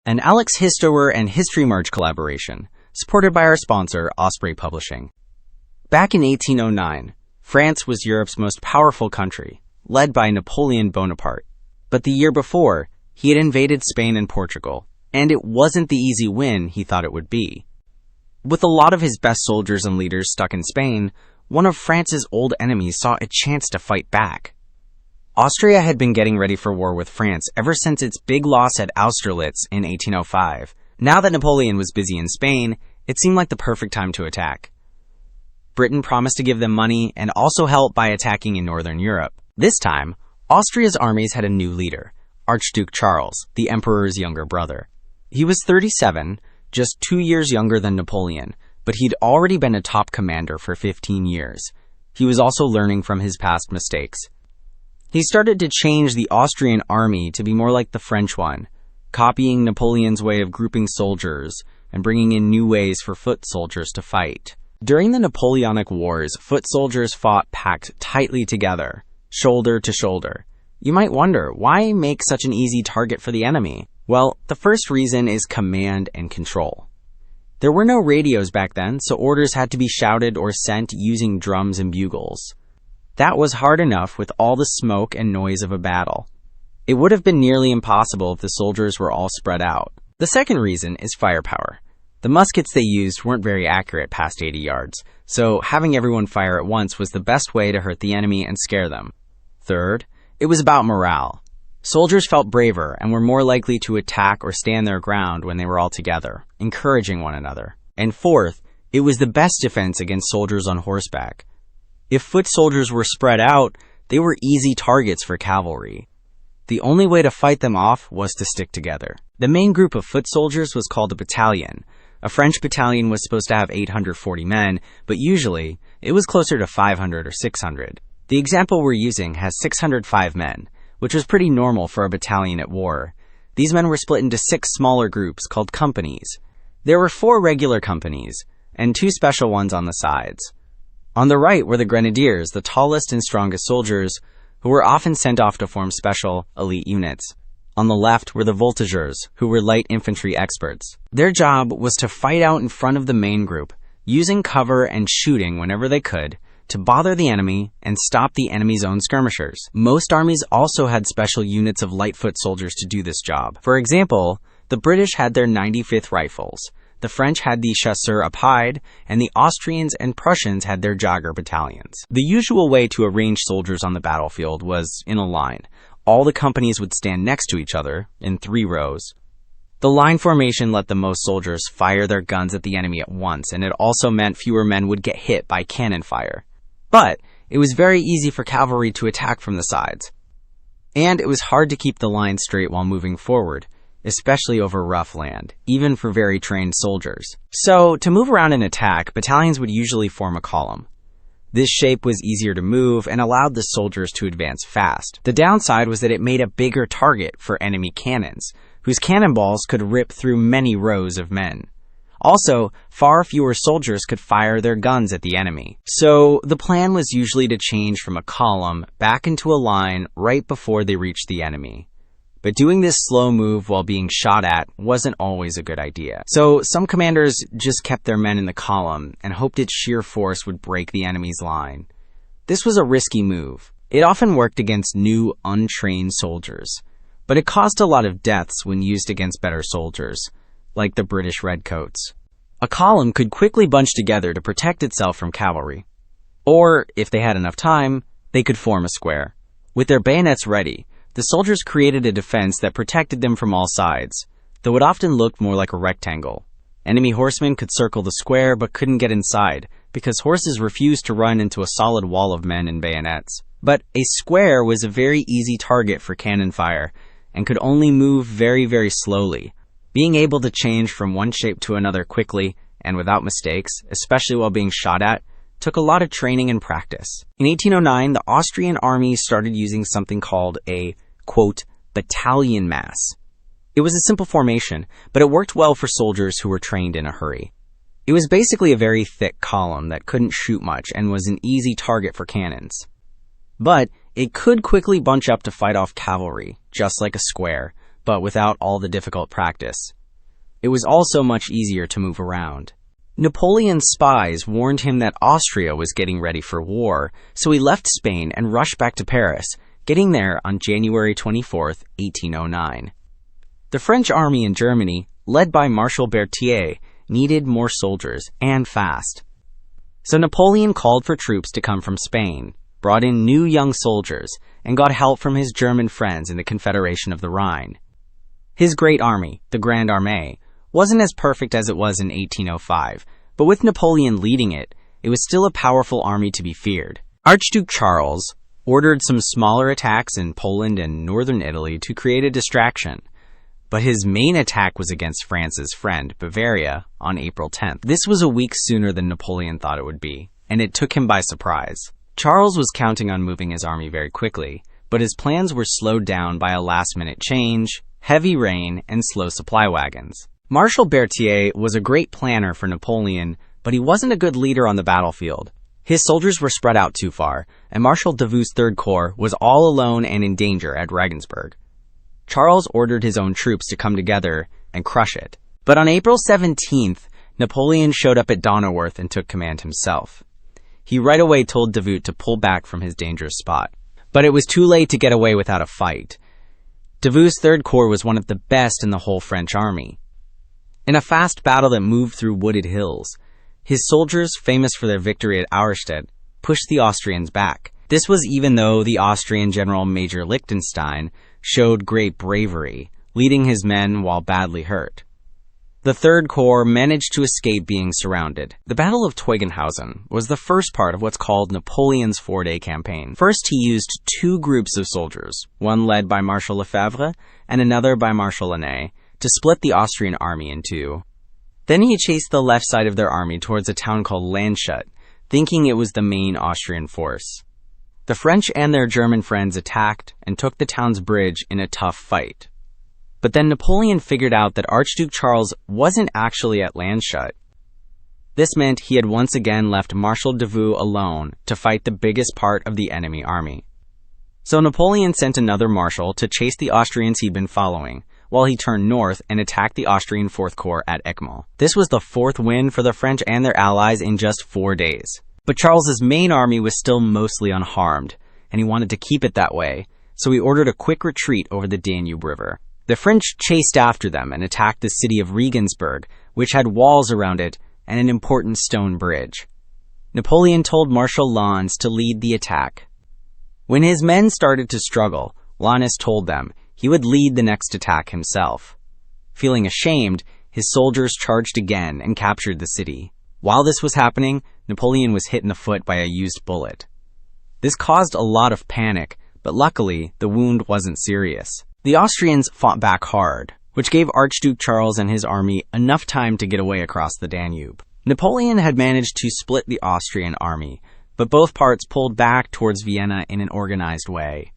an Alex Histoer and History March collaboration, supported by our sponsor, Osprey Publishing. Back in 1809, France was Europe's most powerful country, led by Napoleon Bonaparte. But the year before, he had invaded Spain and Portugal, and it wasn't the easy win he thought it would be. With a lot of his best soldiers and leaders stuck in Spain, one of France's old enemies saw a chance to fight back. Austria had been getting ready for war with France ever since its big loss at Austerlitz in 1805. Now that Napoleon was busy in Spain, it seemed like the perfect time to attack. Britain promised to give them money and also help by attacking in Northern Europe. This time, Austria's armies had a new leader, Archduke Charles, the emperor's younger brother. He was 37, just 2 years younger than Napoleon, but he'd already been a top commander for 15 years. He was also learning from his past mistakes. He started to change the Austrian army to be more like the French one, copying Napoleon's way of grouping soldiers and bringing in new ways for foot soldiers to fight. During the Napoleonic Wars, foot soldiers fought packed tightly together, shoulder to shoulder. You might wonder, why make such an easy target for the enemy? Well, the first reason is command and control. There were no radios back then, so orders had to be shouted or sent using drums and bugles. That was hard enough with all the smoke and noise of a battle. It would have been nearly impossible if the soldiers were all spread out. The second reason is firepower. The muskets they used weren't very accurate past 80 yards, so having everyone fire at once was the best way to hurt the enemy and scare them. Third, it was about morale. Soldiers felt braver and were more likely to attack or stand their ground when they were all together, encouraging one another. And fourth, it was the best defense against soldiers on horseback. If foot soldiers were spread out, they were easy targets for cavalry. The only way to fight them off was to stick together. The main group of foot soldiers was called a battalion. A French battalion was supposed to have 840 men, but usually it was closer to 500 or 600. The example we're using has 605 men, which was pretty normal for a battalion at war. These men were split into 6 smaller groups called companies. There were 4 regular companies, and 2 special ones on the sides. On the right were the grenadiers, the tallest and strongest soldiers, who were often sent off to form special, elite units. On the left were the voltigeurs, who were light infantry experts. Their job was to fight out in front of the main group, using cover and shooting whenever they could, to bother the enemy and stop the enemy's own skirmishers. Most armies also had special units of light foot soldiers to do this job. For example, the British had their 95th Rifles, the French had the Chasseurs à Pied, and the Austrians and Prussians had their Jagger battalions. The usual way to arrange soldiers on the battlefield was in a line. All the companies would stand next to each other, in 3 rows. The line formation let the most soldiers fire their guns at the enemy at once, and it also meant fewer men would get hit by cannon fire. But it was very easy for cavalry to attack from the sides. And it was hard to keep the line straight while moving forward, especially over rough land, even for very trained soldiers. So, to move around and attack, battalions would usually form a column. This shape was easier to move and allowed the soldiers to advance fast. The downside was that it made a bigger target for enemy cannons, whose cannonballs could rip through many rows of men. Also, far fewer soldiers could fire their guns at the enemy. So, the plan was usually to change from a column back into a line right before they reached the enemy. But doing this slow move while being shot at wasn't always a good idea. So some commanders just kept their men in the column and hoped its sheer force would break the enemy's line. This was a risky move. It often worked against new, untrained soldiers, but it caused a lot of deaths when used against better soldiers, like the British Redcoats. A column could quickly bunch together to protect itself from cavalry. Or, if they had enough time, they could form a square. With their bayonets ready, the soldiers created a defense that protected them from all sides, though it often looked more like a rectangle. Enemy horsemen could circle the square but couldn't get inside, because horses refused to run into a solid wall of men and bayonets. But a square was a very easy target for cannon fire, and could only move very, very slowly. Being able to change from one shape to another quickly and without mistakes, especially while being shot at, took a lot of training and practice. In 1809, the Austrian army started using something called a, quote, battalion mass. It was a simple formation, but it worked well for soldiers who were trained in a hurry. It was basically a very thick column that couldn't shoot much and was an easy target for cannons. But it could quickly bunch up to fight off cavalry, just like a square, but without all the difficult practice. It was also much easier to move around. Napoleon's spies warned him that Austria was getting ready for war, so he left Spain and rushed back to Paris, getting there on January 24, 1809. The French army in Germany, led by Marshal Berthier, needed more soldiers, and fast. So Napoleon called for troops to come from Spain, brought in new young soldiers, and got help from his German friends in the Confederation of the Rhine. His great army, the Grand Armée, wasn't as perfect as it was in 1805, but with Napoleon leading it, it was still a powerful army to be feared. Archduke Charles ordered some smaller attacks in Poland and northern Italy to create a distraction, but his main attack was against France's friend, Bavaria, on April 10th. This was a week sooner than Napoleon thought it would be, and it took him by surprise. Charles was counting on moving his army very quickly, but his plans were slowed down by a last-minute change, heavy rain, and slow supply wagons. Marshal Berthier was a great planner for Napoleon, but he wasn't a good leader on the battlefield. His soldiers were spread out too far, and Marshal Davout's Third Corps was all alone and in danger at Regensburg. Charles ordered his own troops to come together and crush it. But on April 17th, Napoleon showed up at Donauwörth and took command himself. He right away told Davout to pull back from his dangerous spot. But it was too late to get away without a fight. Davout's Third Corps was one of the best in the whole French army. In a fast battle that moved through wooded hills, his soldiers, famous for their victory at Auerstedt, pushed the Austrians back. This was even though the Austrian General Major Liechtenstein showed great bravery, leading his men while badly hurt. The Third Corps managed to escape being surrounded. The Battle of Teugn-Hausen was the first part of what's called Napoleon's four-day campaign. First, he used two groups of soldiers, one led by Marshal Lefebvre and another by Marshal Lannes, to split the Austrian army in two. Then he chased the left side of their army towards a town called Landshut, thinking it was the main Austrian force. The French and their German friends attacked and took the town's bridge in a tough fight. But then Napoleon figured out that Archduke Charles wasn't actually at Landshut. This meant he had once again left Marshal Davout alone to fight the biggest part of the enemy army. So Napoleon sent another marshal to chase the Austrians he'd been following, while he turned north and attacked the Austrian Fourth Corps at Eckmühl. This was the fourth win for the French and their allies in just 4 days. But Charles's main army was still mostly unharmed, and he wanted to keep it that way, so he ordered a quick retreat over the Danube River. The French chased after them and attacked the city of Regensburg, which had walls around it and an important stone bridge. Napoleon told Marshal Lannes to lead the attack. When his men started to struggle, Lannes told them he would lead the next attack himself. Feeling ashamed, his soldiers charged again and captured the city. While this was happening, Napoleon was hit in the foot by a used bullet. This caused a lot of panic, but luckily, the wound wasn't serious. The Austrians fought back hard, which gave Archduke Charles and his army enough time to get away across the Danube. Napoleon had managed to split the Austrian army, but both parts pulled back towards Vienna in an organized way.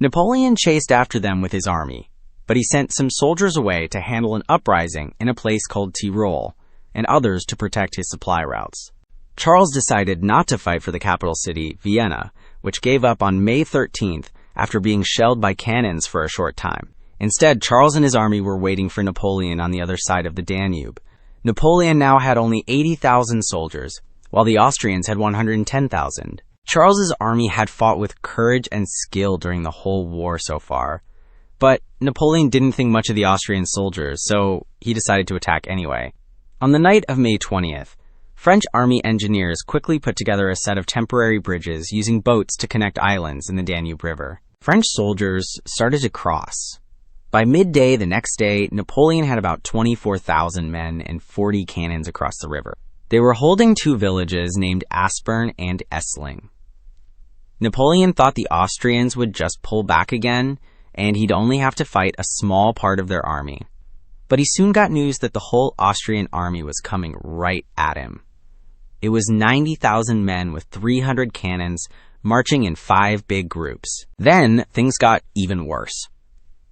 Napoleon chased after them with his army, but he sent some soldiers away to handle an uprising in a place called Tyrol, and others to protect his supply routes. Charles decided not to fight for the capital city, Vienna, which gave up on May 13th after being shelled by cannons for a short time. Instead, Charles and his army were waiting for Napoleon on the other side of the Danube. Napoleon now had only 80,000 soldiers, while the Austrians had 110,000. Charles's army had fought with courage and skill during the whole war so far, but Napoleon didn't think much of the Austrian soldiers, so he decided to attack anyway. On the night of May 20th, French army engineers quickly put together a set of temporary bridges using boats to connect islands in the Danube River. French soldiers started to cross. By midday the next day, Napoleon had about 24,000 men and 40 cannons across the river. They were holding two villages named Aspern and Essling. Napoleon thought the Austrians would just pull back again, and he'd only have to fight a small part of their army. But he soon got news that the whole Austrian army was coming right at him. It was 90,000 men with 300 cannons marching in 5 big groups. Then things got even worse.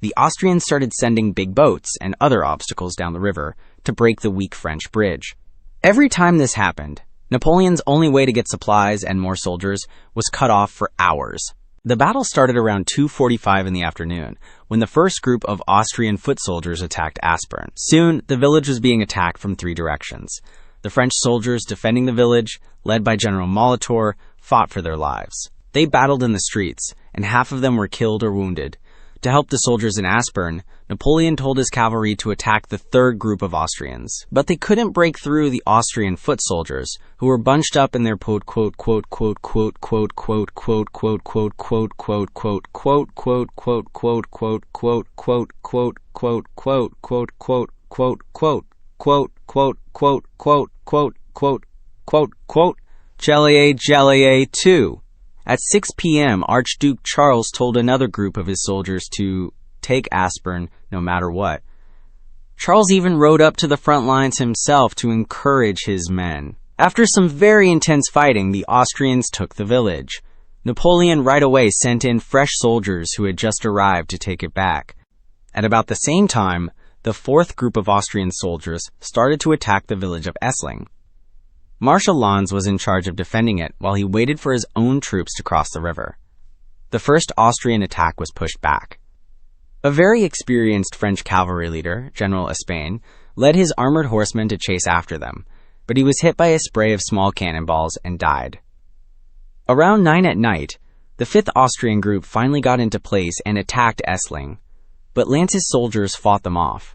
The Austrians started sending big boats and other obstacles down the river to break the weak French bridge. Every time this happened, Napoleon's only way to get supplies and more soldiers was cut off for hours. The battle started around 2:45 in the afternoon, when the first group of Austrian foot soldiers attacked Aspern. Soon, the village was being attacked from 3 directions. The French soldiers defending the village, led by General Molitor, fought for their lives. They battled in the streets, and half of them were killed or wounded. To help the soldiers in Aspern, Napoleon told his cavalry to attack the third group of Austrians. But they couldn't break through the Austrian foot soldiers, who were bunched up in their Jellier too. At 6 p.m., Archduke Charles told another group of his soldiers to take Aspern no matter what. Charles even rode up to the front lines himself to encourage his men. After some very intense fighting, the Austrians took the village. Napoleon right away sent in fresh soldiers who had just arrived to take it back. At about the same time, the fourth group of Austrian soldiers started to attack the village of Essling. Marshal Lannes was in charge of defending it while he waited for his own troops to cross the river. The first Austrian attack was pushed back. A very experienced French cavalry leader, General Aspern, led his armored horsemen to chase after them, but he was hit by a spray of small cannonballs and died. Around 9 at night, the 5th Austrian group finally got into place and attacked Essling, but Lannes's soldiers fought them off.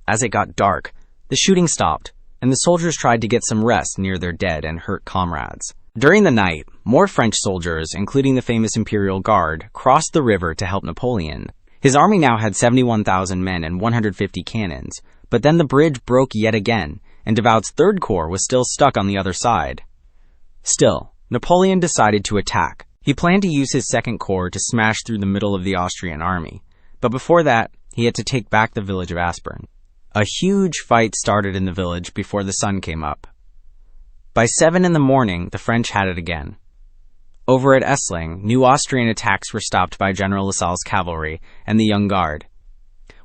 As it got dark, the shooting stopped, and the soldiers tried to get some rest near their dead and hurt comrades. During the night, more French soldiers, including the famous Imperial Guard, crossed the river to help Napoleon. His army now had 71,000 men and 150 cannons, but then the bridge broke yet again, and Davout's Third Corps was still stuck on the other side. Still, Napoleon decided to attack. He planned to use his Second Corps to smash through the middle of the Austrian army, but before that, he had to take back the village of Aspern. A huge fight started in the village before the sun came up. By 7 in the morning, the French had it again. Over at Essling, new Austrian attacks were stopped by General Lasalle's cavalry and the Young Guard.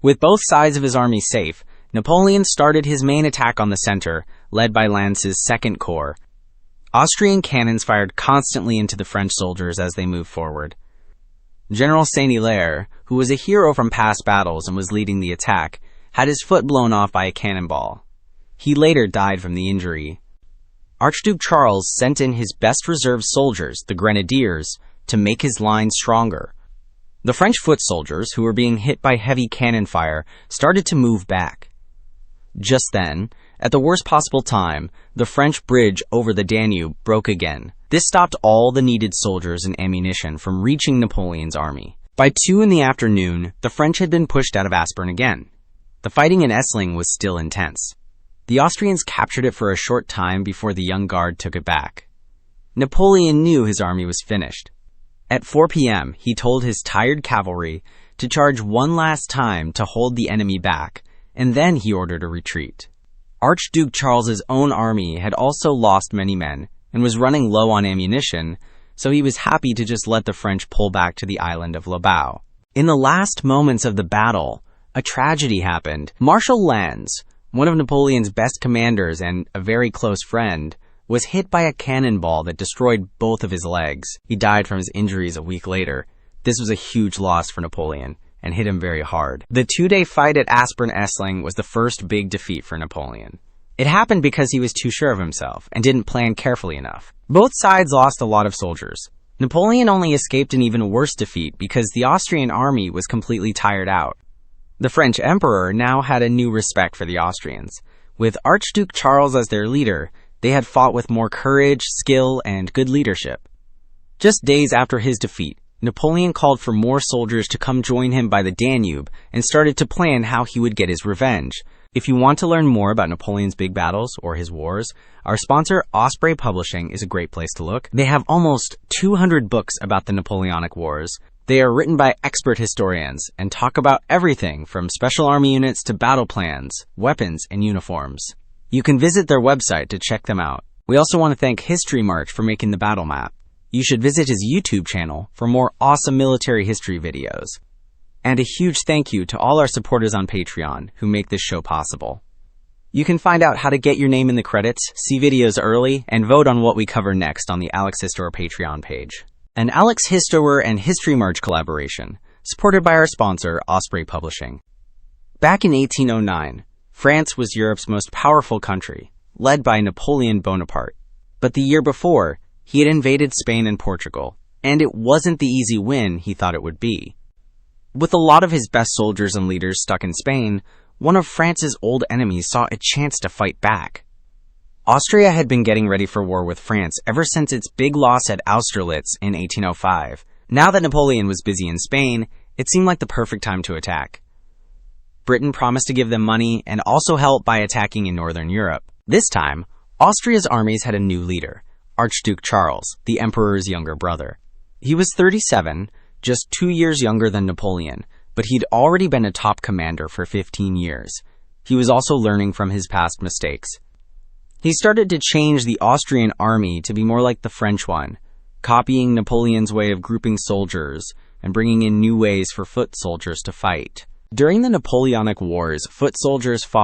With both sides of his army safe, Napoleon started his main attack on the center, led by Lannes's Second Corps. Austrian cannons fired constantly into the French soldiers as they moved forward. General Saint-Hilaire, who was a hero from past battles and was leading the attack, had his foot blown off by a cannonball. He later died from the injury. Archduke Charles sent in his best reserve soldiers, the Grenadiers, to make his line stronger. The French foot soldiers, who were being hit by heavy cannon fire, started to move back. Just then, at the worst possible time, the French bridge over the Danube broke again. This stopped all the needed soldiers and ammunition from reaching Napoleon's army. By 2 in the afternoon, the French had been pushed out of Aspern again. The fighting in Essling was still intense. The Austrians captured it for a short time before the Young Guard took it back. Napoleon knew his army was finished. At 4 p.m., he told his tired cavalry to charge one last time to hold the enemy back, and then he ordered a retreat. Archduke Charles's own army had also lost many men and was running low on ammunition, so he was happy to just let the French pull back to the island of Lobau. In the last moments of the battle, a tragedy happened. Marshal Lannes, one of Napoleon's best commanders and a very close friend, was hit by a cannonball that destroyed both of his legs. He died from his injuries a week later. This was a huge loss for Napoleon and hit him very hard. The 2-day fight at Aspern-Essling was the first big defeat for Napoleon. It happened because he was too sure of himself and didn't plan carefully enough. Both sides lost a lot of soldiers. Napoleon only escaped an even worse defeat because the Austrian army was completely tired out. The French emperor now had a new respect for the Austrians. With Archduke Charles as their leader, they had fought with more courage, skill, and good leadership. Just days after his defeat, Napoleon called for more soldiers to come join him by the Danube and started to plan how he would get his revenge. If you want to learn more about Napoleon's big battles or his wars, our sponsor Osprey Publishing is a great place to look. They have almost 200 books about the Napoleonic Wars. They are written by expert historians and talk about everything from special army units to battle plans, weapons, and uniforms. You can visit their website to check them out. We also want to thank History March for making the battle map. You should visit his YouTube channel for more awesome military history videos. And a huge thank you to all our supporters on Patreon who make this show possible. You can find out how to get your name in the credits, see videos early, and vote on what we cover next on the Alex Histoer Patreon page. an Alex Histoer and History March collaboration, supported by our sponsor, Osprey Publishing. Back in 1809, France was Europe's most powerful country, led by Napoleon Bonaparte. But the year before, he had invaded Spain and Portugal, and it wasn't the easy win he thought it would be. With a lot of his best soldiers and leaders stuck in Spain, one of France's old enemies saw a chance to fight back. Austria had been getting ready for war with France ever since its big loss at Austerlitz in 1805. Now that Napoleon was busy in Spain, it seemed like the perfect time to attack. Britain promised to give them money and also help by attacking in Northern Europe. This time, Austria's armies had a new leader, Archduke Charles, the emperor's younger brother. He was 37, just 2 years younger than Napoleon, but he'd already been a top commander for 15 years. He was also learning from his past mistakes. He started to change the Austrian army to be more like the French one, copying Napoleon's way of grouping soldiers and bringing in new ways for foot soldiers to fight. During the Napoleonic Wars, foot soldiers fought